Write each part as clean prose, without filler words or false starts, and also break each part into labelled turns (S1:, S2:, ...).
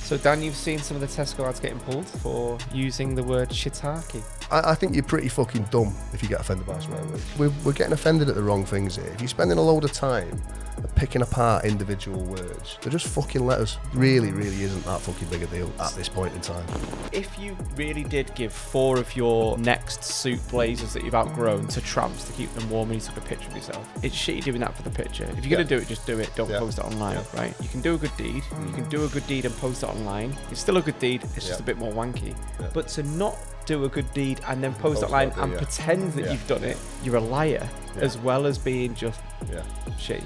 S1: So Dan, you've seen some of the Tesco ads getting pulled for using the word shiitake.
S2: I think you're pretty fucking dumb if you get offended by swear words. We're getting offended at the wrong things here. If you're spending a load of time picking apart individual words, they're just fucking letters. Really isn't that fucking big a deal at this point in time.
S1: If you really did give 4 of your next suit blazers that you've outgrown to tramps to keep them warm and you took a picture of yourself, it's shitty doing that for the picture. If you're going to do it, just do it. Don't post it online, right? You can do a good deed. You can do a good deed and post it online. It's still a good deed. It's just a bit more wanky. But to not do a good deed and then post it online and pretend that you've done it, you're a liar, as well as being just shitty.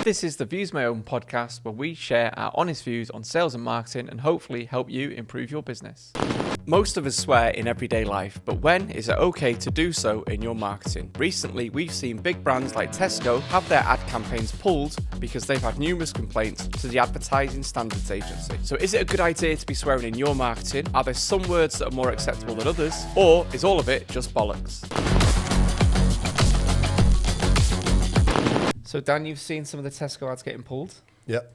S1: This is the Views My Own podcast, where we share our honest views on sales and marketing and hopefully help you improve your business. Most of us swear in everyday life, but when is it okay to do so in your marketing? Recently, we've seen big brands like Tesco have their ad campaigns pulled because they've had numerous complaints to the Advertising Standards Agency. So is it a good idea to be swearing in your marketing? Are there some words that are more acceptable than others? Or is all of it just bollocks? So Dan, you've seen some of the Tesco ads getting pulled?
S2: Yep.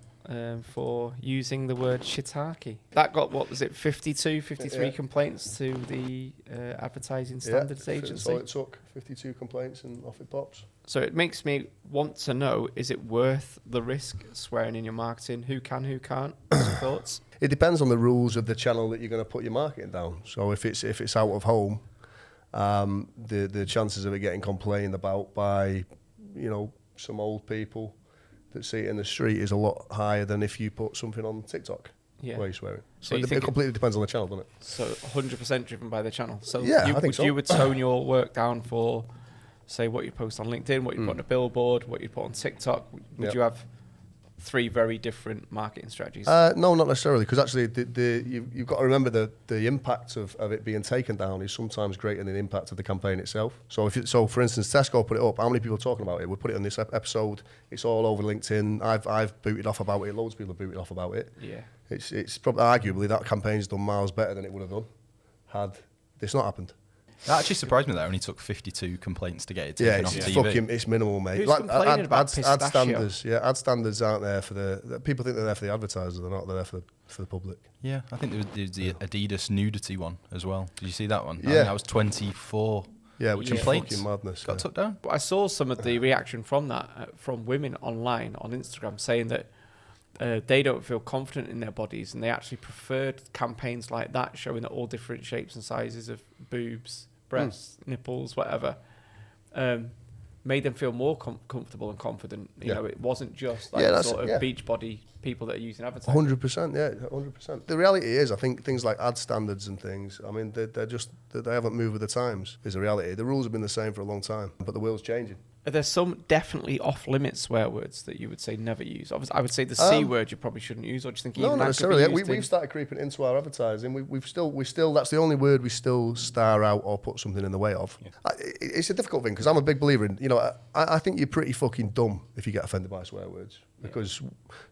S1: For using the word shiitake. That got, what was it, 53 complaints to the Advertising Standards Agency?
S2: So it took 52 complaints and off it pops.
S1: So it makes me want to know, is it worth the risk swearing in your marketing? Who can, who can't? What's your thoughts?
S2: It depends on the rules of the channel that you're going to put your marketing down. So if it's out of home, the chances of it getting complained about by, some old people that see it in the street is a lot higher than if you put something on TikTok where you're swearing. So it completely depends on the channel, doesn't it?
S1: So 100% driven by the channel. So
S2: I think so.
S1: You would tone your work down for, say, what you post on LinkedIn, what you put on a billboard, what you put on TikTok. Would you have 3 very different marketing strategies?
S2: No, not necessarily, because actually you've got to remember the impact of it being taken down is sometimes greater than the impact of the campaign itself. So for instance, Tesco put it up. How many people are talking about it? We put it on this episode. It's all over LinkedIn. I've booted off about it. Loads of people have booted off about it. Yeah. It's probably arguably that campaign's done miles better than it would have done had this not happened.
S3: That actually surprised me that it only took 52 complaints to get it taken off TV.
S2: It's minimal, mate.
S1: Who's complaining about
S2: ad standards, ad standards aren't there for the people think they're there for the advertisers. They're not. They're there for the public.
S3: Yeah, I think there was the Adidas nudity one as well. Did you see that one?
S2: Yeah,
S3: I think that was 24.
S2: Yeah, which is fucking madness.
S3: Got took down.
S1: I saw some of the reaction from that from women online on Instagram saying that they don't feel confident in their bodies and they actually preferred campaigns like that, showing that all different shapes and sizes of boobs, breasts, nipples, whatever, made them feel more comfortable and confident. You know, it wasn't just like sort of beach body people that are using advertising.
S2: 100%, 100%. The reality is, I think things like ad standards and things, I mean, they haven't moved with the times, is the reality. The rules have been the same for a long time, but the world's changing.
S1: Are there some definitely off-limit swear words that you would say never use? Obviously, I would say the C word you probably shouldn't use, or do you think
S2: no, not necessarily. We've started creeping into our advertising. We still that's the only word we still star out or put something in the way of. Yeah. It's a difficult thing because I'm a big believer in, I think you're pretty fucking dumb if you get offended by swear words, because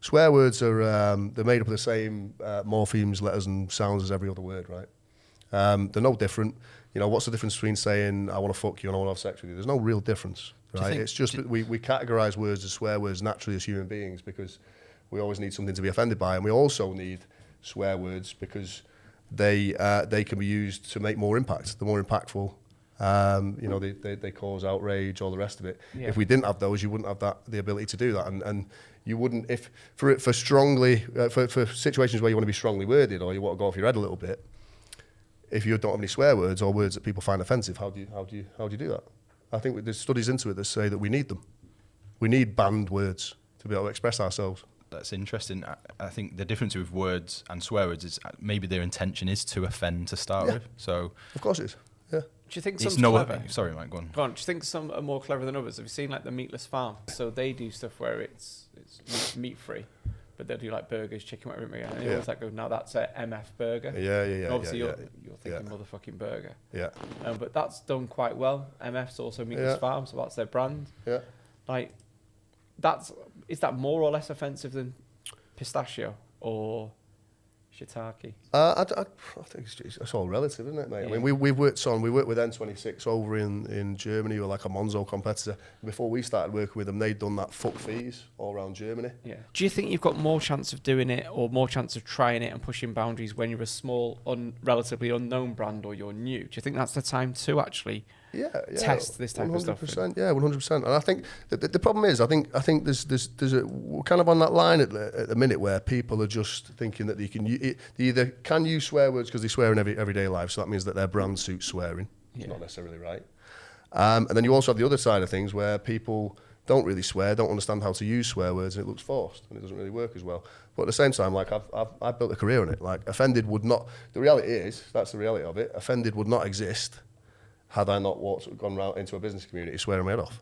S2: swear words are they're made up of the same morphemes, letters, and sounds as every other word, right? They're no different. What's the difference between saying I want to fuck you and I want to have sex with you? There's no real difference. Right? It's just that we categorise words as swear words naturally as human beings because we always need something to be offended by, and we also need swear words because they can be used to make more impact. They're more impactful. They cause outrage, all the rest of it. Yeah. If we didn't have those, you wouldn't have the ability to do that, and you wouldn't for situations where you want to be strongly worded or you want to go off your head a little bit. If you don't have any swear words or words that people find offensive, how do you do that? I think there's studies into it that say that we need them. We need banned words to be able to express ourselves.
S3: That's interesting. I think the difference with words and swear words is maybe their intention is to offend to start with. So
S2: of course it is. Yeah.
S1: Do you think some clever?
S3: Sorry, Mike, go on.
S1: Do you think some are more clever than others? Have you seen like the Meatless Farm? So they do stuff where it's meat free, but they'll do like burgers, chicken, whatever. And they always like go, now that's a MF burger.
S2: Yeah.
S1: Obviously, you're thinking motherfucking burger.
S2: Yeah.
S1: But that's done quite well. MF's also Meatless Farm, so that's their brand.
S2: Yeah.
S1: Like, is that more or less offensive than pistachio? Or Shiitake.
S2: I think it's all relative, isn't it, mate?
S1: Yeah.
S2: I mean, we worked with N26 over in Germany, who were like a Monzo competitor. Before we started working with them, they'd done that fuck fees all around Germany.
S1: Yeah. Do you think you've got more chance of doing it or more chance of trying it and pushing boundaries when you're a small, relatively unknown brand or you're new? Do you think that's the time to actually test this type of stuff?
S2: 100%, yeah, 100%. And I think the problem is, I think we're kind of on that line at the minute where people are just thinking that they either can use swear words because they swear in everyday life, so that means that their brand suits swearing. It's not necessarily right. And then you also have the other side of things where people don't really swear, don't understand how to use swear words, and it looks forced and it doesn't really work as well. But at the same time, like I've built a career on it. Like offended would not. The reality is, that's the reality of it. Offended would not exist had I not gone round into a business community swearing my head off.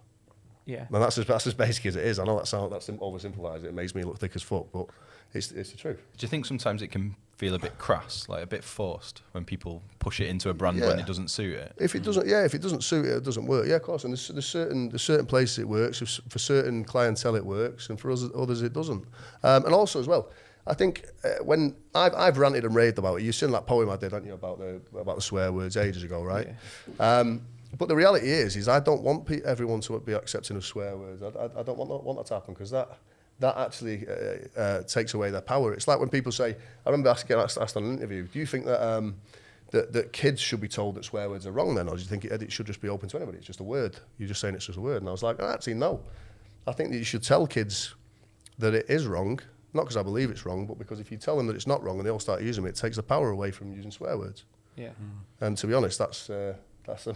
S1: Yeah.
S2: And that's as basic as it is. I know that's oversimplified. It makes me look thick as fuck, but it's the truth.
S3: Do you think sometimes it can feel a bit crass, like a bit forced, when people push it into a brand when it doesn't suit it?
S2: If it doesn't suit it, it doesn't work. Yeah, of course. And there's certain places it works. For certain clientele it works, and for others it doesn't. And also as well, I think when I've ranted and raved about it. You've seen that poem I did, haven't you, about the swear words ages ago, right? Yeah. But the reality is I don't want everyone to be accepting of swear words. I don't want that to happen, because that actually takes away their power. It's like when people say, I remember getting asked on an interview, do you think that that kids should be told that swear words are wrong then, or do you think it should just be open to anybody? It's just a word. You're just saying it's just a word. And I was like, actually, no. I think that you should tell kids that it is wrong, not because I believe it's wrong, but because if you tell them that it's not wrong and they all start using it takes the power away from using swear words.
S1: Yeah.
S2: And to be honest, that's the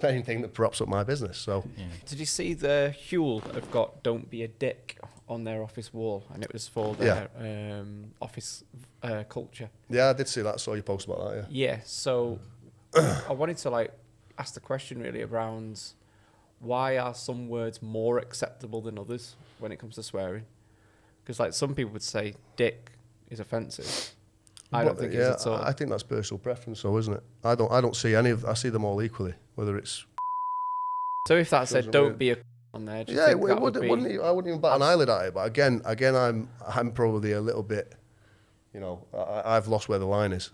S2: main thing that props up my business. So,
S1: Did you see the Huel have got "Don't be a dick" on their office wall, and it was for their office culture?
S2: Yeah, I did see that. I saw you post about that.
S1: Yeah. So I wanted to ask the question really around why are some words more acceptable than others when it comes to swearing? Because some people would say "dick" is offensive. I don't think it is at all.
S2: I think that's personal preference, though, isn't it? I don't see any of. I see them all equally, whether it's.
S1: So if that said "don't be a" on there, do you think that would be...
S2: I wouldn't even bat an eyelid at it. But again, I'm probably a little bit. I've lost where the line is.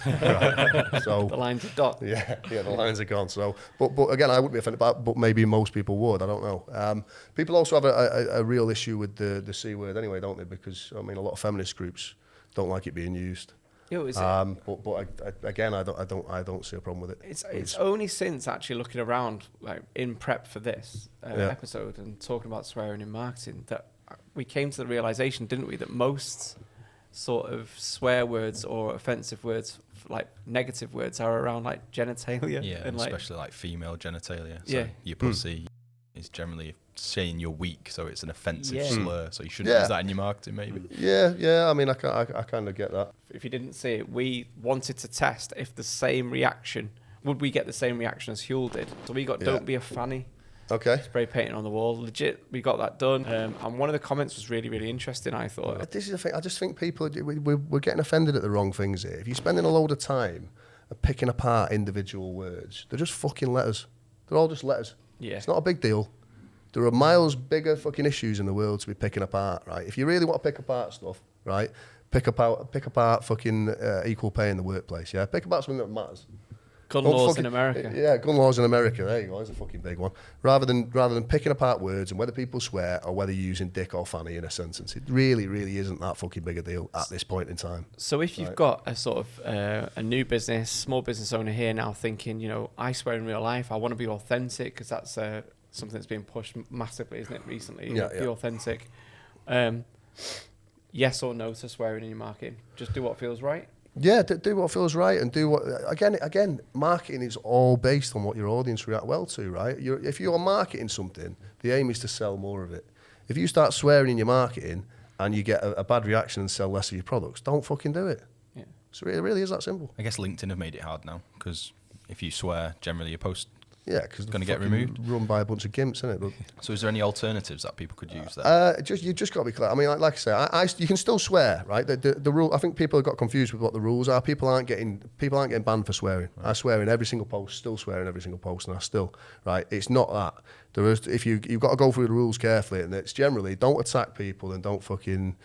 S2: Right. So
S1: the lines are dot.
S2: Yeah, the lines are gone. So, but again, I wouldn't be offended by it, but maybe most people would. I don't know. People also have a real issue with the C word anyway, don't they? Because a lot of feminist groups don't like it being used. But again, I don't see a problem with it.
S1: It's only since actually looking around, in prep for this episode and talking about swearing in marketing, that we came to the realization, didn't we, that most sort of swear words or offensive words, negative words, are around genitalia.
S3: Yeah, and especially female genitalia. So your pussy is generally saying you're weak, so it's an offensive slur. So you shouldn't use that in your marketing, maybe.
S2: Yeah. I kind of get that.
S1: If you didn't see it, we wanted to test if the same reaction, would we get the same reaction as Huel did? So we got "Don't be a fanny."
S2: Okay.
S1: Spray painting on the wall. Legit, we got that done. And one of the comments was really, really interesting, I thought.
S2: This is the thing. I just think people, we're getting offended at the wrong things here. If you're spending a load of time picking apart individual words, they're just fucking letters. They're all just letters.
S1: Yeah.
S2: It's not a big deal. There are miles bigger fucking issues in the world to be picking apart, right? If you really want to pick apart stuff, right, pick apart fucking equal pay in the workplace, yeah? Pick apart something that matters.
S1: Gun laws in America.
S2: Yeah, gun laws in America. There you go. That's a fucking big one. Rather than picking apart words and whether people swear or whether you're using dick or fanny in a sentence, it really, really isn't that fucking big a deal at this point in time.
S1: So if you've got a sort of a new business, small business owner here now thinking, I swear in real life, I want to be authentic, because that's something that's been pushed massively, isn't it, recently?
S2: Yeah.
S1: Be authentic. Yes or no to swearing in your marketing? Just do what feels right?
S2: Yeah, do what feels right, and do what again. Marketing is all based on what your audience react well to, right? If you're marketing something, the aim is to sell more of it. If you start swearing in your marketing and you get a bad reaction and sell less of your products, don't fucking do it.
S1: Yeah.
S2: So it really is that simple.
S3: I guess LinkedIn have made it hard now, because if you swear, generally your post
S2: because
S3: going to get removed.
S2: Run by a bunch of gimps, isn't it? But
S3: so is there any alternatives that people could use there?
S2: You've just got to be clear. Like I say, you can still swear, right? The rule. I think people have got confused with what the rules are. People aren't getting banned for swearing. Right. I swear in every single post, still swear in every single post, and I still, right? It's not that. If you've got to go through the rules carefully, and it's generally don't attack people and don't fucking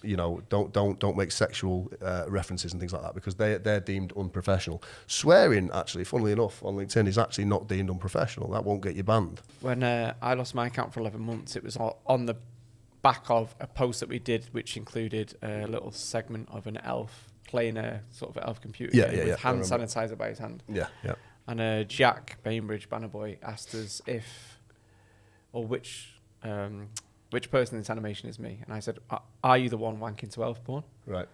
S2: don't make sexual references and things like that, because they're deemed unprofessional. Swearing, actually, funnily enough, on LinkedIn is actually not deemed unprofessional. That won't get you banned.
S1: When I lost my account for 11 months, it was on the back of a post that we did, which included a little segment of an elf playing a sort of elf computer game with hand sanitizer by his hand.
S2: Yeah.
S1: And Jack Bainbridge, Banner Boy, asked us which person in this animation is me, and I said, "Are you the one wanking to elf porn?"
S2: Right.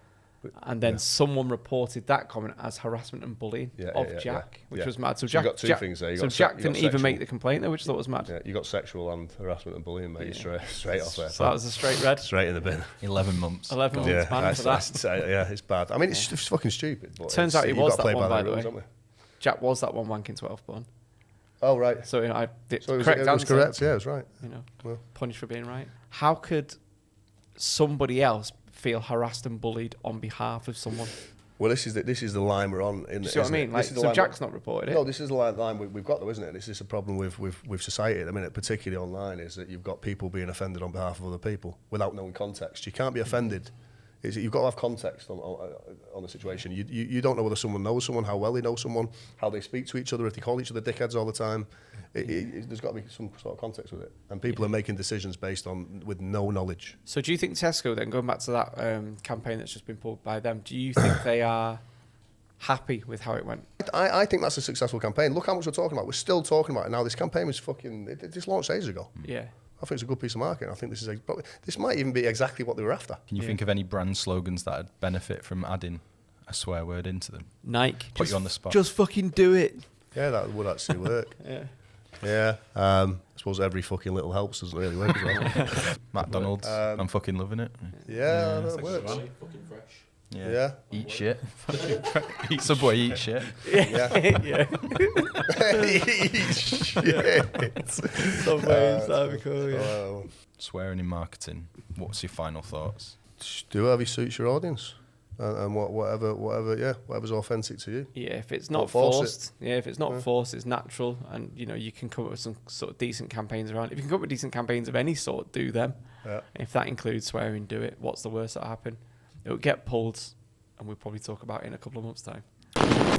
S1: And then someone reported that comment as harassment and bullying of Jack, which was mad. So Jack,
S2: you got two things there.
S1: Jack didn't even make the complaint there, which I thought was mad.
S2: Yeah, you got sexual and harassment and bullying, mate. Straight off there.
S1: So that was a straight red.
S2: Straight in the bin.
S3: 11 months.
S1: 11 months ban for that.
S2: Yeah, it's bad. I mean, it's fucking stupid. But
S1: Turns out he was that one, by the way. Jack was that one wanking to elf porn.
S2: Oh, right.
S1: So
S2: it was correct. Yeah, it was right.
S1: Punished for being right. How could somebody else feel harassed and bullied on behalf of someone?
S2: Well, this is the line we're on.
S1: See what I mean? Like, so Jack's not reported it.
S2: No, this is the line we've got, though, isn't it? This is a problem with society at the minute, particularly online, is that you've got people being offended on behalf of other people without knowing context. You can't be offended. You've got to have context on the situation. You don't know whether someone knows someone, how well they know someone, how they speak to each other, if they call each other dickheads all the time. There's got to be some sort of context with it. And people are making decisions with no knowledge. So
S1: do you think Tesco, then, going back to that campaign that's just been pulled by them, do you think they are happy with how it went?
S2: I think that's a successful campaign. Look how much we're talking about. We're still talking about it now. This campaign was it just launched ages ago.
S1: Yeah.
S2: I think it's a good piece of marketing. I think this might even be exactly what they were after.
S3: Can you think of any brand slogans that would benefit from adding a swear word into them?
S1: Nike.
S3: Put you on the spot.
S1: Just fucking do it.
S2: Yeah, that would actually work. Yeah. I suppose every fucking little helps doesn't really work as well.
S3: McDonald's. I'm fucking loving it.
S2: Yeah, that works.
S4: Fucking fresh.
S3: Yeah. Eat shit. Eat Subway, eat shit.
S1: Yeah.
S2: Eat shit.
S1: Subways, that'd be cool, yeah.
S3: Swearing in marketing. What's your final thoughts?
S2: Just do whatever suits your audience. And whatever's authentic to you.
S1: Yeah, if it's not forced. If it's not forced, it's natural, and you can come up with some sort of decent campaigns around. If you can come up with decent campaigns of any sort, do them.
S2: Yeah.
S1: If that includes swearing, do it. What's the worst that'll happen? It'll get pulled, and we'll probably talk about it in a couple of months' time.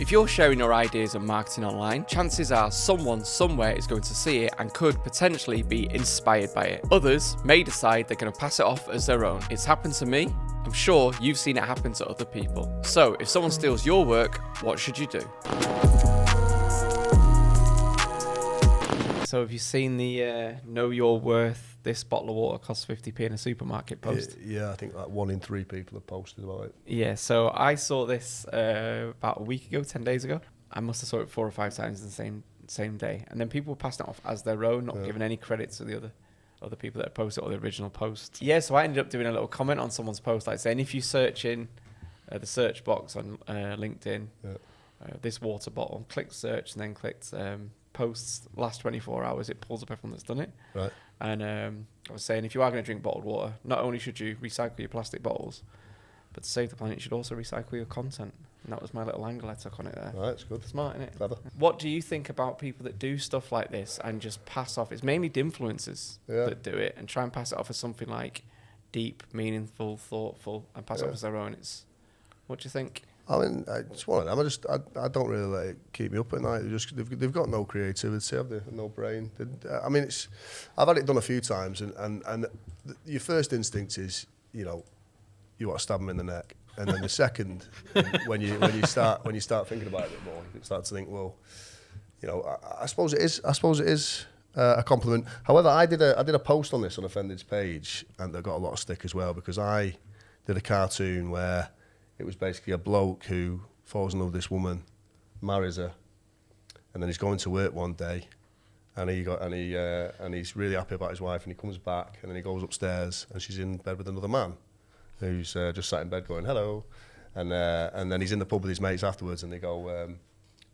S1: If you're sharing your ideas on marketing online, chances are someone somewhere is going to see it and could potentially be inspired by it. Others may decide they're going to pass it off as their own. It's happened to me. I'm sure you've seen it happen to other people. So if someone steals your work, what should you do? So have you seen the know your worth, this bottle of water costs 50p in a supermarket post?
S2: Yeah, I think like 1 in 3 people have posted about it.
S1: Yeah, so I saw this about a week ago, 10 days ago. I must have saw it 4 or 5 times in the same day. And then people were passing it off as their own, not giving any credit to the other people that posted or the original post. Yeah, so I ended up doing a little comment on someone's post, like saying, if you search in the search box on LinkedIn, this water bottle, click search and then clicked posts last 24 hours, it pulls up everyone that's done it.
S2: Right.
S1: And I was saying, if you are going to drink bottled water, not only should you recycle your plastic bottles, but to save the planet, you should also recycle your content. And that was my little angle I took on it there.
S2: Right, it's good.
S1: Smart, isn't it?
S2: Clever.
S1: What do you think about people that do stuff like this and just pass off? It's mainly influencers that do it and try and pass it off as something like deep, meaningful, thoughtful, and pass it off as their own. What do you think?
S2: I mean, it's one of them. I don't really let it keep me up at night. They've got no creativity, have they? No brain. I mean, I've had it done a few times, and your first instinct is, you want to stab them in the neck, and then the second, when you start thinking about it a bit more, you start to think, well, I suppose it is a compliment. However, I did a post on this on Offended's page, and I got a lot of stick as well, because I did a cartoon where it was basically a bloke who falls in love with this woman, marries her, and then he's going to work one day, and he's really happy about his wife, and he comes back, and then he goes upstairs, and she's in bed with another man, who's just sat in bed going hello, and then he's in the pub with his mates afterwards, and they go,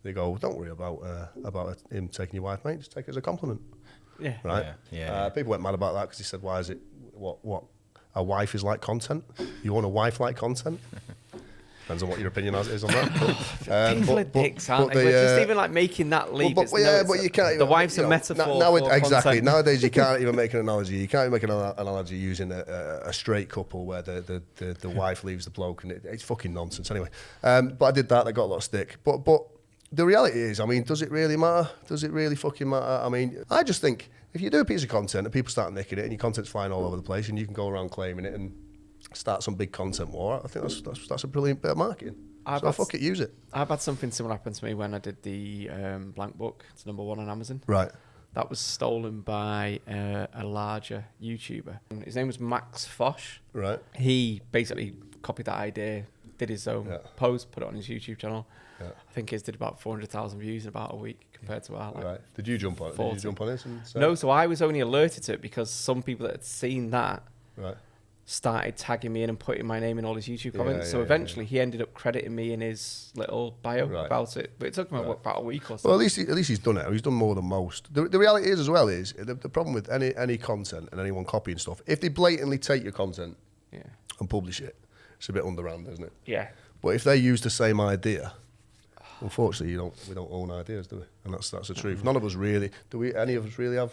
S2: don't worry about him taking your wife, mate. Just take it as a compliment.
S1: Yeah.
S2: Right.
S3: Yeah.
S2: People went mad about that because he said, "Why is it what?" A wife is like content. You want a wife like content? Depends on what your opinion is on that.
S1: People are dicks, aren't they? Just even like making that leap.
S2: But you can't.
S1: The wife's a metaphor.
S2: Exactly.
S1: Content.
S2: Nowadays, you can't even make an analogy. You can't even make an analogy using a straight couple where the wife leaves the bloke, and it's fucking nonsense. Anyway, but I did that. I got a lot of stick. But the reality is, I mean, does it really matter? Does it really fucking matter? I mean, I just think if you do a piece of content and people start nicking it, and your content's flying all over the place, and you can go around claiming it and start some big content war, I think that's a brilliant bit of marketing. Fuck it, use it.
S1: I've had something similar happen to me when I did the Blank Book. It's #1 on Amazon.
S2: Right.
S1: That was stolen by a larger YouTuber. His name was Max Fosh.
S2: Right.
S1: He basically copied that idea, did his own post, put it on his YouTube channel. Yeah. I think his did about 400,000 views in about a week compared to our.
S2: Right. Did you jump on it? Did you jump on it?
S1: No, so I was only alerted to it because some people that had seen that
S2: right.
S1: started tagging me in and putting my name in all his YouTube comments. So eventually he ended up crediting me in his little bio about it. But it took him about a week or so.
S2: Well, at least he's done it. He's done more than most. The reality is as well is the problem with any content and anyone copying stuff, if they blatantly take your content and publish it, it's a bit underhand, isn't it?
S1: Yeah.
S2: But if they use the same idea, unfortunately, we don't own ideas, do we? And that's the truth. None of us really. Do we? Any of us really have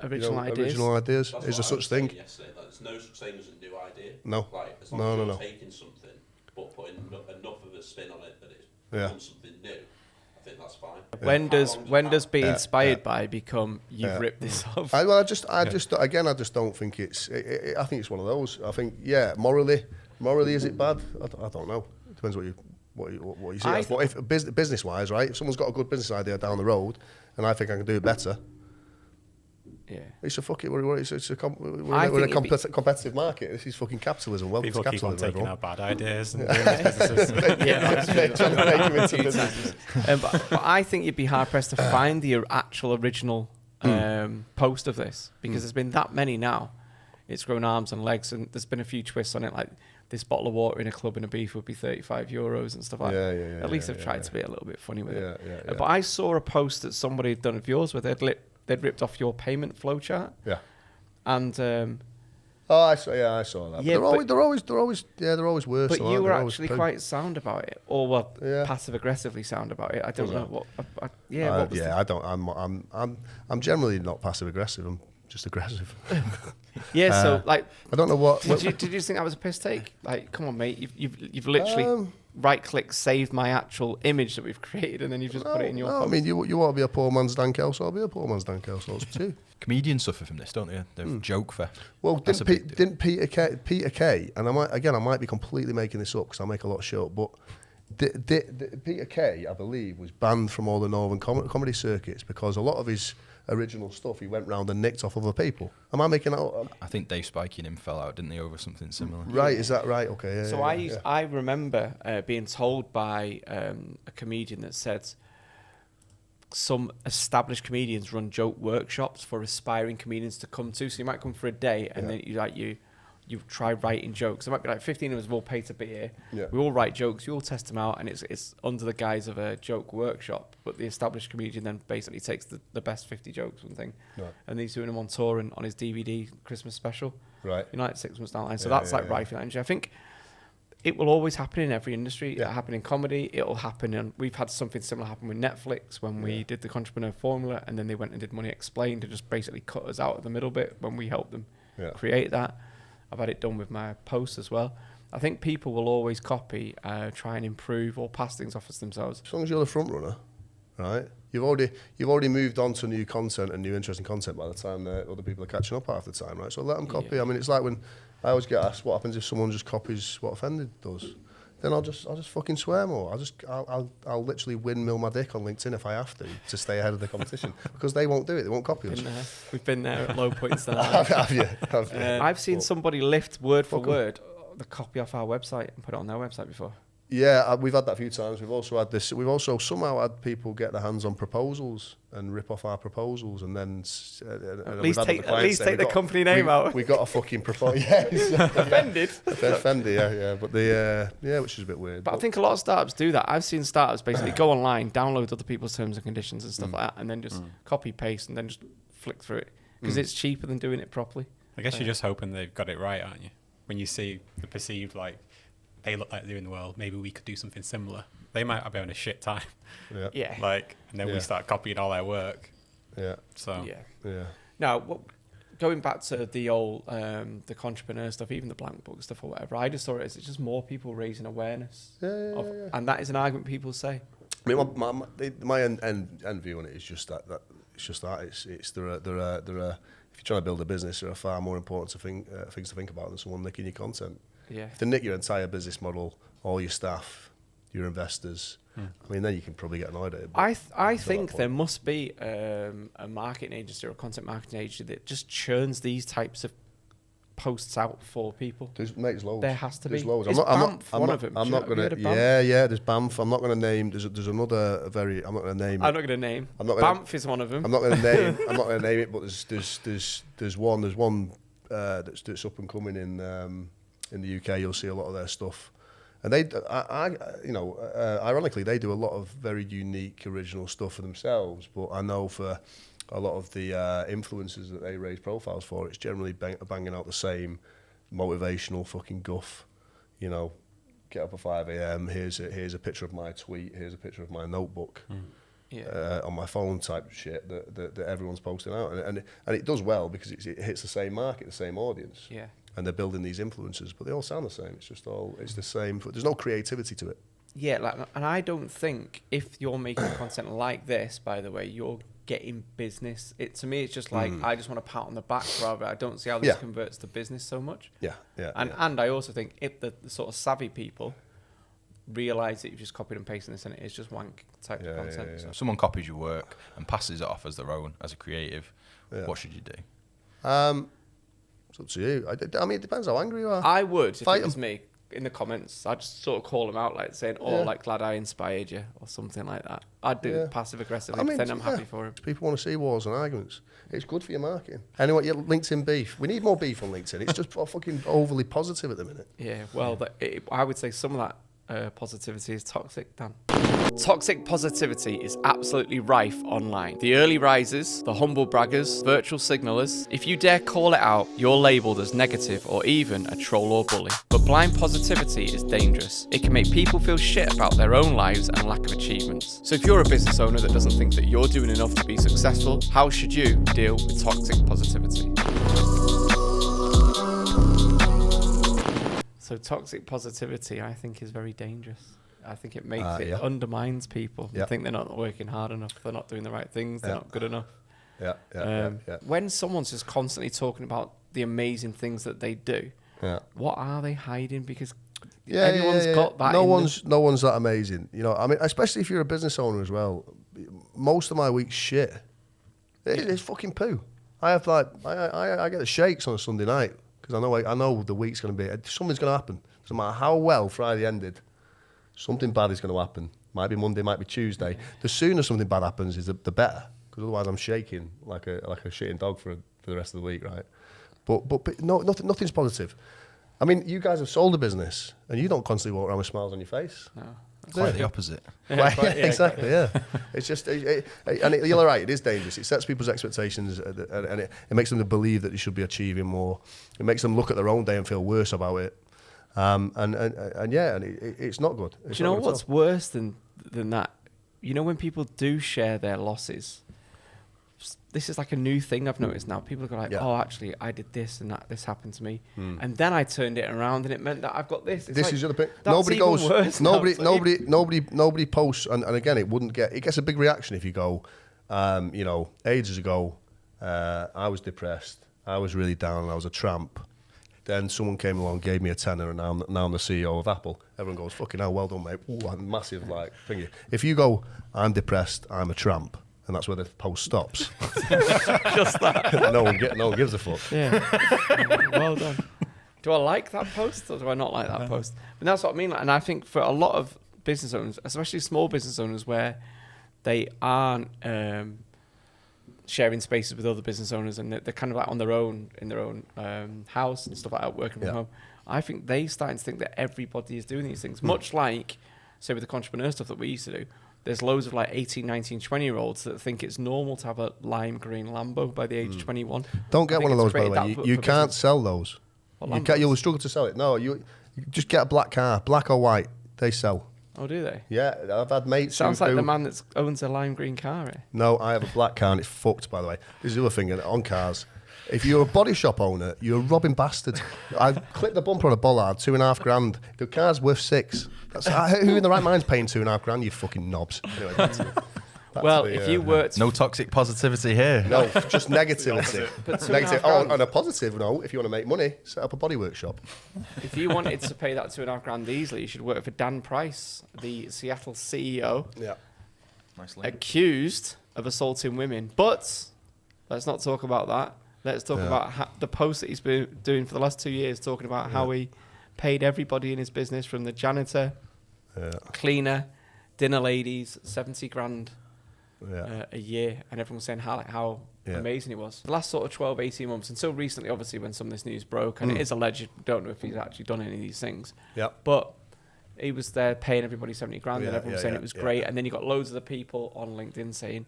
S1: original ideas?
S2: Original ideas?
S4: That's
S2: is there such thing?
S4: Yesterday, like, there's no such thing as a new idea.
S2: No.
S4: Like, as long as you're
S2: no.
S4: taking something, but putting enough of a spin on it that it's becomes something new, I think that's fine.
S1: When does be inspired by become you've ripped this off?
S2: I just don't think it's. I think it's one of those. I think morally, is it bad? I don't know. It depends what you see. But if business wise, right? If someone's got a good business idea down the road, and I think I can do it better.
S1: Yeah,
S2: it's a fucking. We're in a competitive market. This is fucking capitalism. Welcome
S5: People
S2: to
S5: keep
S2: capitalism.
S5: on taking our bad ideas and doing businesses.
S2: Trying to make them into businesses.
S1: But I think you'd be hard pressed to find the actual original post of this because there's been that many now. It's grown arms and legs, and there's been a few twists on it, like this bottle of water in a club in a beef would be €35 and stuff like that. At least they've tried to be a little bit funny with it. But I saw a post that somebody had done of yours where they'd ripped off your payment flowchart. Yeah. And
S2: I saw that. Yeah, they're always worse.
S1: But you were actually quite sound about it, or passive aggressively sound about it. I don't know what.
S2: I'm generally not passive aggressive. I'm just aggressive.
S1: So like
S2: I don't know what.
S1: Did you think that was a piss take? Like, come on, mate, you've literally right-click, saved my actual image that we've created, and then you just put it in your.
S2: I mean, you want to be a poor man's Dan Kelso, I'll be a poor man's Dan Kelso too.
S3: Comedians suffer from this, don't they? They're joke theft.
S2: Well, didn't Peter Kay, and I might be completely making this up because I make a lot of shit up, but Peter Kay, I believe, was banned from all the northern comedy circuits because a lot of his original stuff he went round and nicked off other people. Am I making that up?
S3: I think Dave Spikey and him fell out, didn't they, over something similar?
S2: Right, is that right? Okay.
S1: I remember being told by a comedian that said some established comedians run joke workshops for aspiring comedians to come to. So you might come for a day and then you try writing jokes. There might be like 15 of us will pay to be here. Yeah. We all write jokes, you all test them out, and it's under the guise of a joke workshop. But the established comedian then basically takes the best 50 jokes and thing. Right. And he's doing them on tour and on his DVD Christmas special. Right. You know, like 6 months down the line. So that's rife in energy. I think it will always happen in every industry. It'll happen in comedy. It'll happen, and we've had something similar happen with Netflix when we did the Entrepreneur Formula, and then they went and did Money Explained to just basically cut us out of the middle bit when we helped them create that. I've had it done with my posts as well. I think people will always copy, try and improve or pass things off as themselves.
S2: As long as you're the front runner, right? You've already moved on to new content and new interesting content by the time other people are catching up half the time, right? So let them copy. I mean, it's like when I always get asked what happens if someone just copies what Offended does. Then I'll just fucking swear more. I'll literally windmill my dick on LinkedIn if I have to stay ahead of the competition because they won't do it. They won't copy us.
S1: We've been there at low points.
S2: Have you?
S1: I've seen somebody lift word for word the copy off our website and put it on their website before.
S2: Yeah, we've had that a few times. We've also had this. We've also somehow had people get their hands on proposals and rip off our proposals, and then
S1: at least take the company name out.
S2: We got a fucking proposal. Yes,
S1: Offended.
S2: Offended. Yeah. But which is a bit weird.
S1: But I think a lot of startups do that. I've seen startups basically go online, download other people's terms and conditions and stuff like that, and then just copy paste and then just flick through it because it's cheaper than doing it properly.
S5: I guess you're just hoping they've got it right, aren't you? When you see the perceived they look like they're doing well. Maybe we could do something similar. They might be having a shit time.
S1: Yeah.
S5: Like, and then we start copying all their work.
S2: Yeah.
S5: So.
S2: Yeah.
S1: Now, going back to the old, the entrepreneur stuff, even the blank book stuff or whatever, I just saw it as it's just more people raising awareness. And that is an argument people say.
S2: I mean, my end view on it is just that it's just that it's there are if you're trying to build a business, there are far more important things to think about than someone nicking your content.
S1: Yeah.
S2: If they nick your entire business model, all your staff, your investors, I mean, then you can probably get annoyed at it.
S1: I think there must be a marketing agency or a content marketing agency that just churns these types of posts out for people.
S2: There's loads.
S1: There has to be.
S2: There's loads.
S1: Is BAMF one of them?
S2: I'm not going to. Yeah. There's BAMF. I'm not going to name. There's another very. I'm not going to name.
S1: I'm not going to name. BAMF is one of them.
S2: I'm not going to name. I'm not going to name it. But there's one that's up and coming in the UK. You'll see a lot of their stuff. And they, ironically, they do a lot of very unique, original stuff for themselves. But I know for a lot of the influencers that they raise profiles for, it's generally banging out the same motivational fucking guff. You know, get up at 5 a.m. Here's a picture of my tweet. Here's a picture of my notebook. On my phone type shit that everyone's posting out, and it does well because it hits the same market, the same audience.
S1: Yeah.
S2: And they're building these influencers, but they all sound the same. It's the same. There's no creativity to it.
S1: Yeah, and I don't think if you're making content like this, by the way, you're getting business. To me, it's just like I just want a pat on the back rather. I don't see how this converts to business so much. And I also think if the sort of savvy people realise that you've just copied and pasted this and it is just wank type of content.
S3: So if someone copies your work and passes it off as their own, as a creative, what should you do?
S2: It's up to you. I mean, it depends how angry you are.
S1: I would, if it was me, in the comments, I'd just sort of call them out, like saying, like, glad I inspired you, or something like that. I'd do it passive aggressively, but then I'm happy for him.
S2: People want to see wars and arguments. It's good for your marketing. Anyway, your LinkedIn beef. We need more beef on LinkedIn. It's just fucking overly positive at the minute.
S1: Yeah, well, I would say some of that positivity is toxic, Dan. Toxic positivity is absolutely rife online. The early risers, the humble braggers, virtual signalers, if you dare call it out, you're labelled as negative or even a troll or bully. But blind positivity is dangerous. It can make people feel shit about their own lives and lack of achievements. So if you're a business owner that doesn't think that you're doing enough to be successful, how should you deal with toxic positivity? So toxic positivity, I think, is very dangerous. I think it makes it undermines people. They think they're not working hard enough. They're not doing the right things. They're not good enough. When someone's just constantly talking about the amazing things that they do, what are they hiding? Because everyone's got that.
S2: No one's that amazing. You know, I mean, especially if you're a business owner as well. Most of my week's shit. It's fucking poo. I have I get the shakes on a Sunday night because I know the week's going to be something's going to happen. Doesn't matter how well Friday ended. Something bad is going to happen. Might be Monday, might be Tuesday. The sooner something bad happens, is the better. Because otherwise, I'm shaking like a shitting dog for the rest of the week, right? But no, nothing's positive. I mean, you guys have sold a business, and you don't constantly walk around with smiles on your face.
S1: No.
S3: Quite the opposite.
S2: Exactly. Yeah. It's just, and you're right. It is dangerous. It sets people's expectations, and it makes them believe that they should be achieving more. It makes them look at their own day and feel worse about it. It's not good.
S1: Do you know what's worse than that? You know, when people do share their losses, this is like a new thing I've noticed now. People go like, oh, actually, I did this and this happened to me. And then I turned it around and it meant that I've got this. It's
S2: this
S1: like,
S2: is the other thing.
S1: Nobody goes, worse
S2: nobody posts. And again, it gets a big reaction if you go, ages ago, I was depressed. I was really down. I was a tramp. Then someone came along, gave me a tenner, and now I'm the CEO of Apple. Everyone goes, fucking hell, well done, mate. Ooh, massive, thingy. If you go, I'm depressed, I'm a tramp, and that's where the post stops.
S1: Just that.
S2: no one gives a fuck.
S1: Yeah. Well done. Do I like that post, or do I not like that post? But that's what I mean. And I think for a lot of business owners, especially small business owners, where they aren't sharing spaces with other business owners and they're kind of like on their own in their own house and stuff like that, working from home. I think they starting to think that everybody is doing these things, much like, say, with the entrepreneur stuff that we used to do. There's loads of like 18, 19, 20-year-olds that think it's normal to have a lime green Lambo by the age of 21.
S2: Don't get one of those, by the way. You can't sell those. You'll struggle to sell it. No, You just get a black car, black or white. They sell.
S1: Oh, do they?
S2: Yeah, I've had mates.
S1: Sounds like the man that owns a lime green car. Eh?
S2: No, I have a black car and it's fucked, by the way. This is the other thing on cars. If you're a body shop owner, you're a robbing bastard. I clipped the bumper on a bollard, $2,500. The car's worth $6,000. Who in the right mind's paying $2,500? You fucking knobs. Anyway,
S1: if you worked...
S3: No toxic positivity here.
S2: No, just negativity.
S1: But
S2: Negative. Oh, on a positive note, if you want to make money, set up a body workshop.
S1: If you wanted to pay that $2,500 easily, you should work for Dan Price, the Seattle CEO,
S2: Yeah.
S3: Nice link.
S1: accused of assaulting women. But let's not talk about that. Let's talk about the post that he's been doing for the last 2 years, talking about how he paid everybody in his business, from the janitor, cleaner, dinner ladies, $70,000 a year, and everyone was saying how amazing it was. The last sort of 12, 18 months, until recently, obviously, when some of this news broke, and it is alleged, don't know if he's actually done any of these things. Yeah. But he was there paying everybody $70,000, and everyone was saying it was great. And then you got loads of the people on LinkedIn saying,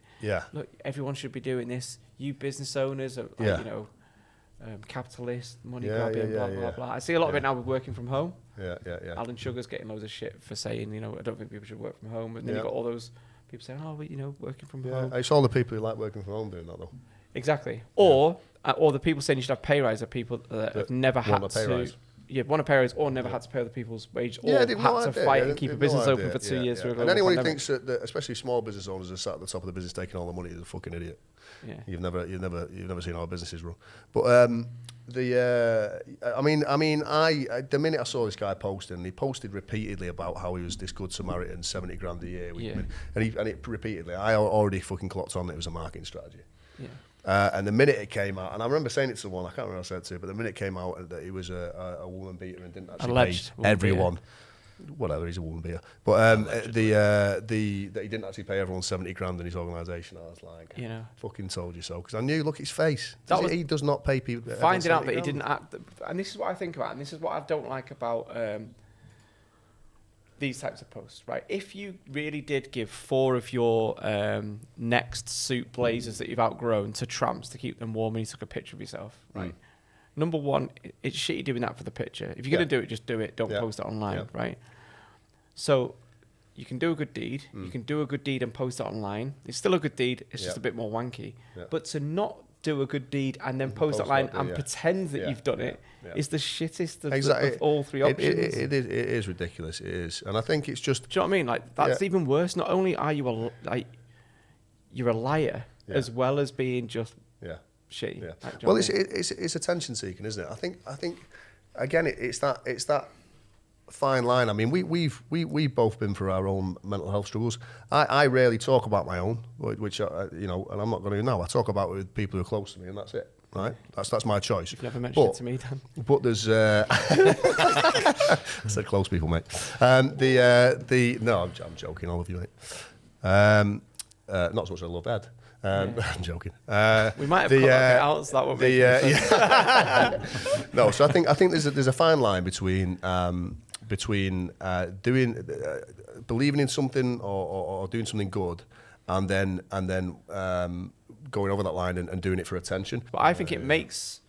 S1: look, everyone should be doing this. You business owners are, you know, capitalist, money grabbing, blah, blah, blah. I see a lot of it now with working from home. Alan Sugar's getting loads of shit for saying, you know, I don't think people should work from home. And then you got all those people saying, oh, well, you know, working from home.
S2: It's all the people who like working from home doing that, though.
S1: Exactly. Or the people saying you should have pay rise are people that have never had to... want a pay rise or never had to pay other people's wage or had to fight and keep a business open for 2 years.
S2: And anyone who thinks that, especially small business owners, are sat at the top of the business taking all the money is a fucking idiot. Yeah. You've never seen how businesses run. But the minute I saw this guy posting, he posted repeatedly about how he was this good Samaritan, $70,000 a year, and it repeatedly. I already fucking clocked on that it was a marketing strategy. Yeah. And the minute it came out, and I remember saying it to someone, I can't remember what I said to, but the minute it came out that he was a woman beater and didn't actually pay everyone. Whatever, he's a woman beater. But that he didn't actually pay everyone $70,000 in his organisation, I was like, fucking told you so. Because I knew, look, his face. He does not pay people.
S1: Finding out that he didn't act, and this is what I think about, and this is what I don't like about these types of posts, right? If you really did give 4 of your next suit blazers that you've outgrown to tramps to keep them warm, and you took a picture of yourself, right? Number one, it's shitty doing that for the picture. If you're going to do it, just do it. Don't post it online, right? So you can do a good deed. You can do a good deed and post it online. It's still a good deed. It's just a bit more wanky. But to not do a good deed and then post it online and pretend that you've done it is the shittest of all 3 options.
S2: It is ridiculous. It is. And I think it's just...
S1: Do you know what I mean? Like, that's even worse. Not only are you you're a liar as well as being just... shitty. Yeah.
S2: Well, it's attention seeking, isn't it? I think again, it's that fine line. I mean, we've both been through our own mental health struggles. I rarely talk about my own, which and I'm not going to now. I talk about it with people who are close to me, and that's it. Right? That's my choice.
S1: You've never mentioned it to me, Dan.
S2: But there's I said close people, mate. No, I'm joking, all of you, mate. Not so much as I love Ed. I'm joking.
S1: We might have cut that out, so that would be...
S2: No, so I think there's a fine line between believing in something or doing something good, and then going over that line and doing it for attention.
S1: But I think it makes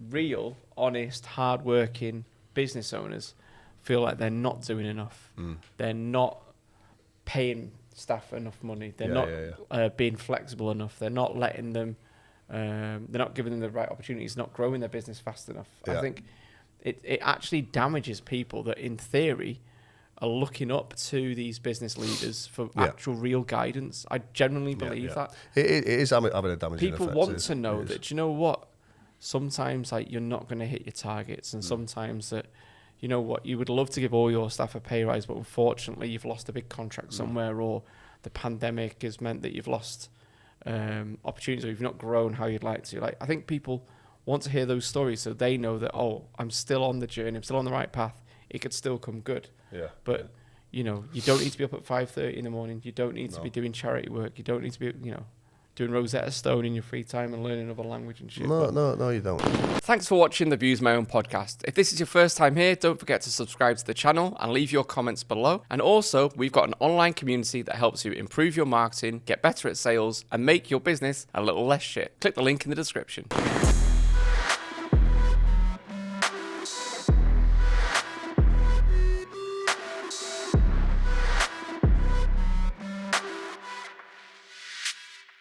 S1: real, honest, hard-working business owners feel like they're not doing enough. They're not paying staff enough money. They're not being flexible enough. They're not letting them. They're not giving them the right opportunities. Not growing their business fast enough. I think it actually damages people that, in theory, are looking up to these business leaders for actual real guidance. I genuinely believe that.
S2: It is having a damaging effect.
S1: People want to know that, you know what? Sometimes you're not going to hit your targets, and sometimes that, you know what, you would love to give all your staff a pay rise, but unfortunately you've lost a big contract somewhere, or the pandemic has meant that you've lost opportunities, or you've not grown how you'd like to. I think people want to hear those stories so they know that, I'm still on the journey, I'm still on the right path. It could still come good. But you don't need to be up at 5:30 in the morning. You don't need to be doing charity work. You don't need to be, doing Rosetta Stone in your free time and learning another language and shit.
S2: No, you don't.
S1: Thanks for watching the Views My Own podcast. If this is your first time here, don't forget to subscribe to the channel and leave your comments below. And also, we've got an online community that helps you improve your marketing, get better at sales, and make your business a little less shit. Click the link in the description.